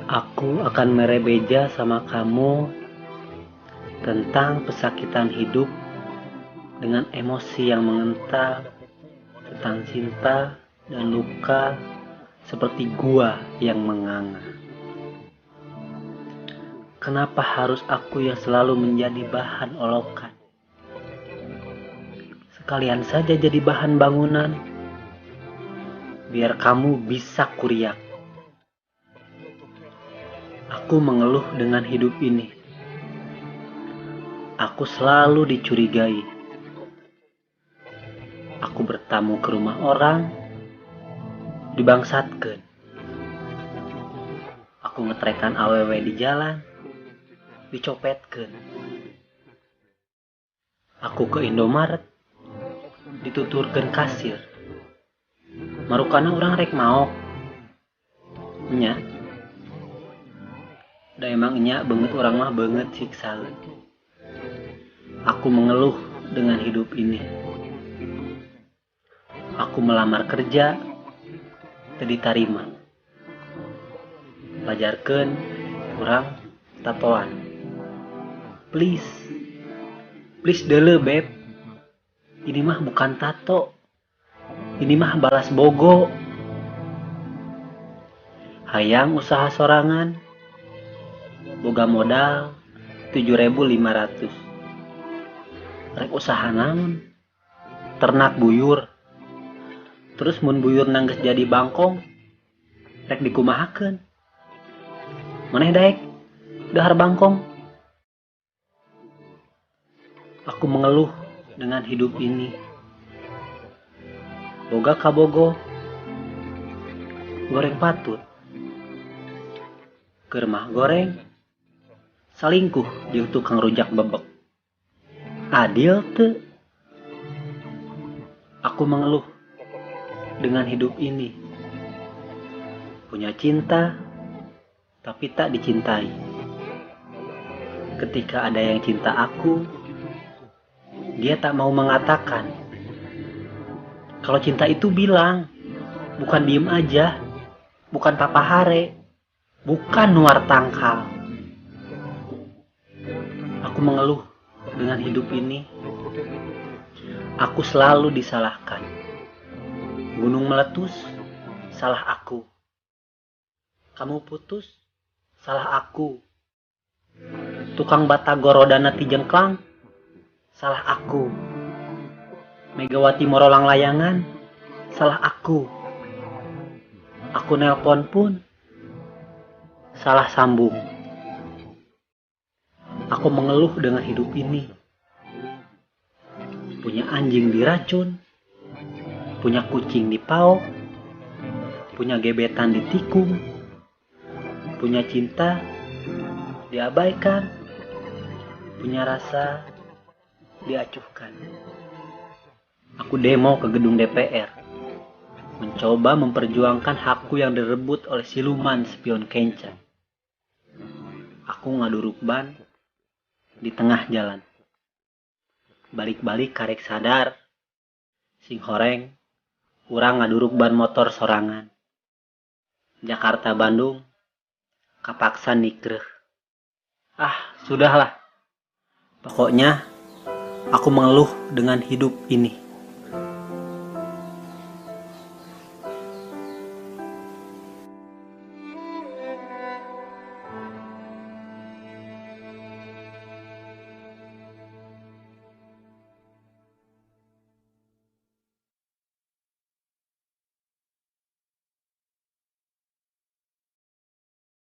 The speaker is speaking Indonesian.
Aku akan merebeja sama kamu tentang pesakitan hidup dengan emosi yang mengental tentang cinta dan luka seperti gua yang menganga. Kenapa harus aku yang selalu menjadi bahan olokan? Sekalian saja jadi bahan bangunan, biar kamu bisa kuriak. Aku mengeluh dengan hidup ini. Aku selalu dicurigai. Aku bertamu ke rumah orang, dibangsatkeun. Aku ngetrekan awewe di jalan, dicopetkeun. Aku ke Indomaret, dituturkeun kasir. Marukana orang rek maok. Nya. Da emang nya beungeut orang mah beungeut siksaeun. Aku mengeluh dengan hidup ini. Aku melamar kerja, teu ditarima. Pajarkeun urang tatoan. Please deuleu beb. Ini mah bukan tato. Ini mah balas bogo. Hayang usaha sorangan, boga modal 7.500. Rek usaha naon? Ternak buyur. Terus mun buyur nangges jadi bangkong, rek dikumahakeun. Maneh daek dahar bangkong. Aku mengeluh dengan hidup ini. Boga kabogo, goreng patut. Keur mah goreng, salingkuh jeung tukang rujak bebek. Adil teu? Aku mengeluh dengan hidup ini. Punya cinta, tapi tak dicintai. Ketika ada yang cinta aku, dia tak mau mengatakan. Kalau cinta itu bilang, bukan diem aja, bukan papahare, bukan nuar tangkal. Aku mengeluh dengan hidup ini. Aku selalu disalahkan. Gunung meletus, salah aku. Kamu putus, salah aku. Tukang batagor rodana ti jengklang, salah aku. Megawati morolang layangan, salah aku. Aku nelpon pun, salah sambung. Aku mengeluh dengan hidup ini. Punya anjing diracun, punya kucing dipaok, punya gebetan ditikung, punya cinta diabaikan, punya rasa diacuhkan. Aku demo ke gedung DPR, mencoba memperjuangkan hakku yang direbut oleh siluman spion kencan. Aku ngaduruk ban di tengah jalan. Balik-balik karek sadar, sing horeng, urang ngaduruk ban motor sorangan. Jakarta Bandung, kapaksa nikreuh. Sudahlah. Pokoknya, aku mengeluh dengan hidup ini.